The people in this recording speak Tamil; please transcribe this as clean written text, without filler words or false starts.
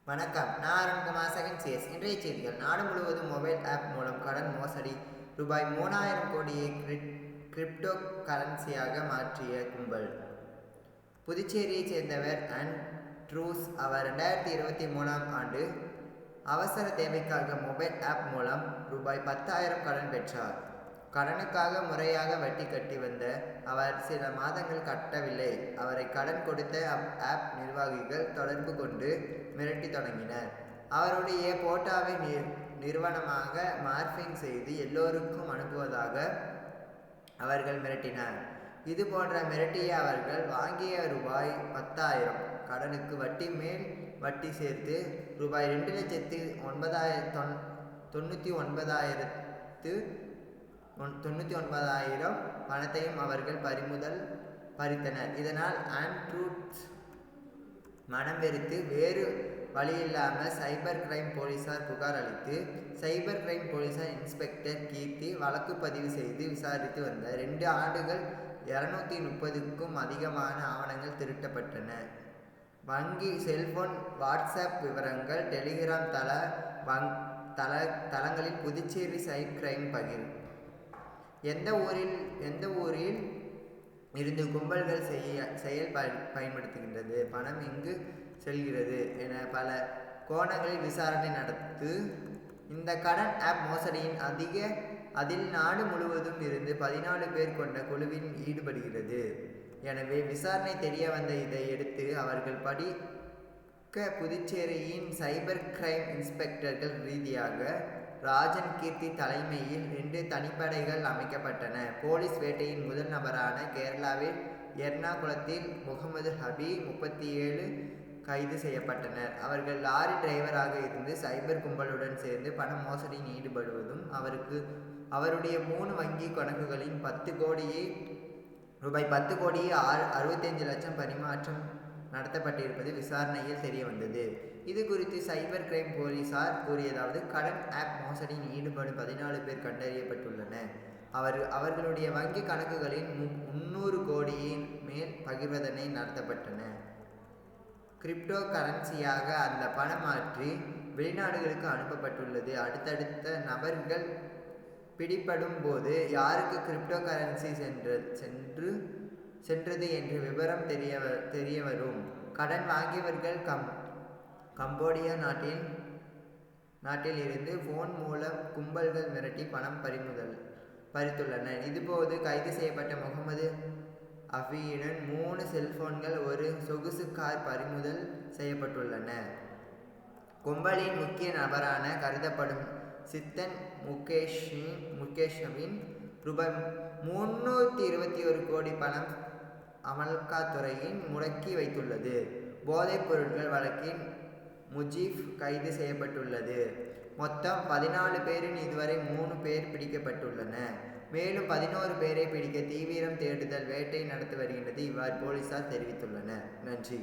வணக்கம். நான் அருண்குமார் செகண்ட் சிஎஸ். இன்றைய செய்திகள். நாடு முழுவதும் மொபைல் ஆப் மூலம் கடன் மோசடி. ரூபாய் 3000 கோடியை கிரிப்டோ கரன்சியாக மாற்றிய கும்பல். புதுச்சேரியைச் சேர்ந்தவர் ஆண்ட்ரூஸ். அவர் 2023ஆம் ஆண்டு அவசர தேவைக்காக மொபைல் ஆப் மூலம் ரூபாய் 10,000 கடன் பெற்றார். கடனுக்காக முறையாக வட்டி கட்டி வந்த அவர் சில மாதங்கள் கட்டவில்லை. அவரை கடன் கொடுத்த ஆப் நிர்வாகிகள் தொடர்பு கொண்டு மிரட்டி தொடங்கினர். அவருடைய போட்டோவை நிறுவனமாக மார்பிங் செய்து எல்லோருக்கும் அனுப்புவதாக அவர்கள் மிரட்டினர். இது போன்ற மிரட்டிய அவர்கள் வாங்கிய ரூபாய் 10,000 கடனுக்கு வட்டி மேல் வட்டி சேர்த்து ரூபாய் 2,99,000 பணத்தையும் அவர்கள் பறித்தனர். இதனால் ஆண்ட்ரூஸ் மனம் வெறுத்து வேறு வழியில்லாமல் சைபர் கிரைம் போலீசார் புகார் அளித்து சைபர் கிரைம் போலீசார் இன்ஸ்பெக்டர் கீர்த்தி வழக்கு பதிவு செய்து விசாரித்து வந்தார். 2 ஆண்டுகள் 230க்கும் அதிகமான ஆவணங்கள் திருட்டப்பட்டன. வங்கி, செல்போன், வாட்ஸ்அப் விவரங்கள், டெலிகிராம் தளங்களில் புதுச்சேரி சைபர் கிரைம் பகிர். எந்த ஊரில் இருந்து கும்பல்கள் செயல் பயன்படுத்துகின்றது, பணம் எங்கு செல்கிறது என பல கோணங்களில் விசாரணை நடத்து. இந்த கடன் ஆப் மோசடியின் அதில் நாடு முழுவதும் இருந்து 14 பேர் கொண்ட குழுவின் ஈடுபடுகிறது. எனவே விசாரணை தெரிய வந்த இதை எடுத்து அவர்கள் படிக்க புதுச்சேரியின் சைபர் கிரைம் இன்ஸ்பெக்டர்கள் ரீதியாக ராஜன், கீர்த்தி தலைமையில் 2 தனிப்படைகள் அமைக்கப்பட்டன. போலீஸ் வேட்டையின் முதல் நபரான கேரளாவில் எர்ணாகுளத்தில் முகமது ஹபீப் 37 கைது செய்யப்பட்டனர். அவர்கள் லாரி டிரைவராக இருந்து சைபர் கும்பலுடன் சேர்ந்து பண மோசடியில் ஈடுபடுவதும் அவருடைய 3 வங்கி கணக்குகளின் ரூபாய் 10 கோடியே 65 லட்சம் பரிமாற்றம் நடத்தப்பட்டிருப்பது விசாரணையில் தெரிய வந்தது. இது குறித்து சைபர் கிரைம் போலீசார் கூறியதாவது: கடன் ஆப் மோசடியில் ஈடுபடும் 14 பேர் கண்டறியப்பட்டுள்ளனர். அவர்களுடைய வங்கி கணக்குகளில் 300 கோடியின் மேல் பகிர்வதனை நடத்தப்பட்டன. கிரிப்டோ கரன்சியாக அந்த பணம் மாற்றி வெளிநாடுகளுக்கு அனுப்பப்பட்டுள்ளது. அடுத்தடுத்த நபர்கள் பிடிபடும் போது யாருக்கு கிரிப்டோ கரன்சி சென்றது என்ற விவரம் தெரிய வரும். கடன் வாங்கியவர்கள் கம்போடியா நாட்டில் இருந்து போன் மூலம் கும்பல்கள் மிரட்டி பணம் பறித்துள்ளனர். இதுபோது கைது செய்யப்பட்ட முகமது அஃபீயுடன் 3 செல்போன்கள், ஒரு சொகுசு கார் பறிமுதல் செய்யப்பட்டுள்ளன. கும்பலின் முக்கிய நபரான கருதப்படும் சித்தன் முகேஷின் ரூபாய் 321 கோடி பணம் அமல்காத்துறையின் முடக்கி வைத்துள்ளது. போதைப் பொருட்கள் வழக்கில் முஜீப் கைது செய்யப்பட்டுள்ளது. மொத்தம் 14 பேரில் இதுவரை 3 பேர் பிடிக்கப்பட்டுள்ளனர். மேலும் 11 பேரை பிடிக்க தீவிரம் தேடுதல் வேட்டை நடத்தி வருகின்றது. இவ்வாறு போலீசார் தெரிவித்துள்ளனர். நன்றி.